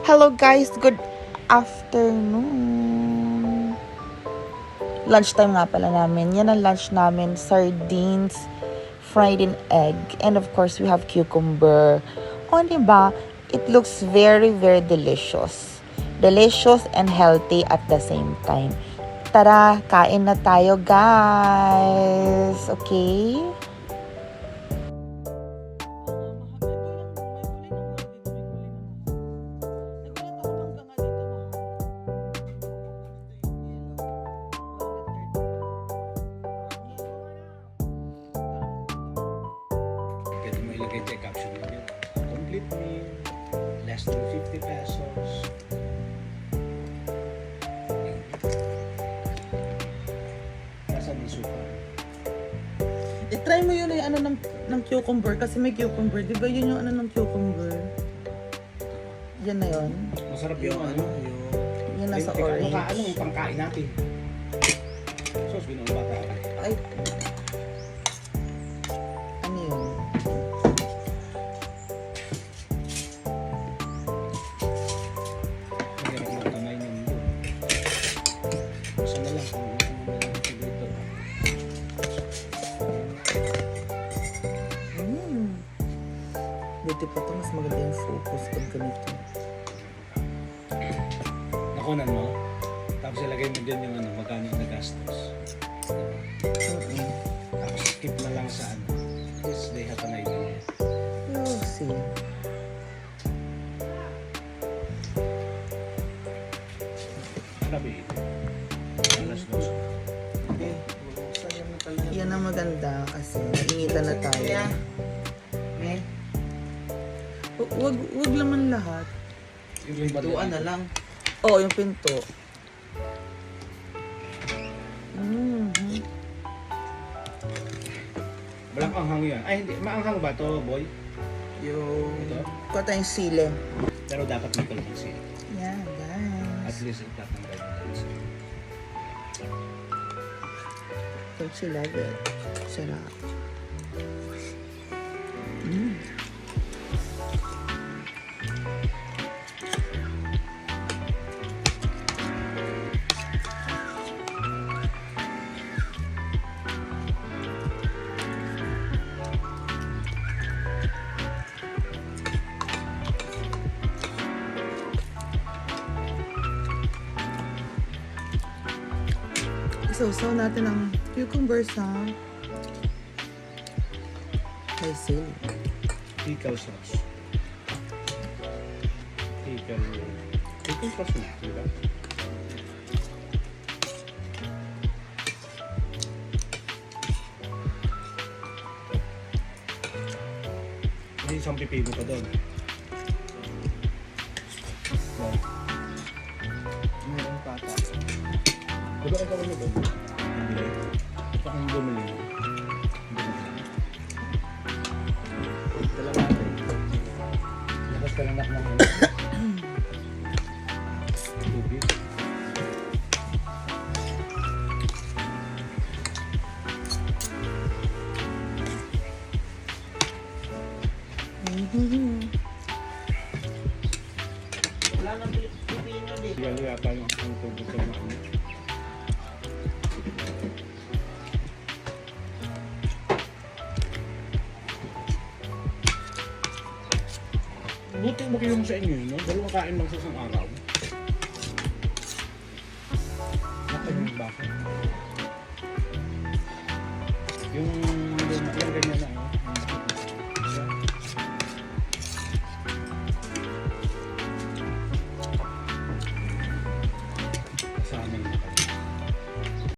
Hello guys, good afternoon. Lunchtime nga pala namin. Yan ang lunch namin, sardines, fried in egg, and of course we have cucumber. O diba, it looks very delicious. Delicious and healthy at the same time. Tara, kain na tayo guys. Okay? Pwede mo ilagay dyan caption mo yun. Complete meal, less than 50 pesos. Nasaan yung suka? I-try mo yun yung ano ng cucumber kasi may cucumber. Di ba yun yung ano ng cucumber? Yan na yun. Masarap yung ano, yung... Yan nasa Teka, orange. ano yung pangkain natin? Sos, ginawang bata. Ay. Ano yun? Maganda yung kamay niyo yun. Basta na lang kung gusto mo na lang dito. Buti pa ito, mas maganda yung focus pag ganito. Nakunan mo. Tapos ilagay mo dyan yung ano, magkano yung nagastos. Tapos skip na lang sa ano. Yes, they have an idea. You'll see. Ano ba ito? Alas dos. Okay. Yan ang maganda kasi nainitan na tayo. Wag laman lahat. Yung pintuan na lang. Oo, yung pinto. Walang anghang yan. Ay, hindi. Maanghang ba to, boy? Yung... Ito? Kuha tayong sile. Pero dapat may kalbisi. Yan, At guys. least itatanggal ng kalbisi. Don't you love it? Sarap. Isaw-saw natin ang cucumber sa basil. Pickle sauce. Pickle sauce na, di ba? Hindi isang pipino pa doon. Wow. Meron pata. Diba ikaw ano doon? Bumili. Ito ang bumili. Dala natin. Labas ka lang ng ano. Tubig. Wala nang pipino dito. Yan yata yung ang tubig sa mga ano. Buti mo kayo sa inyo, no? Dalawang kain lang sa isang araw. Natin yung baka.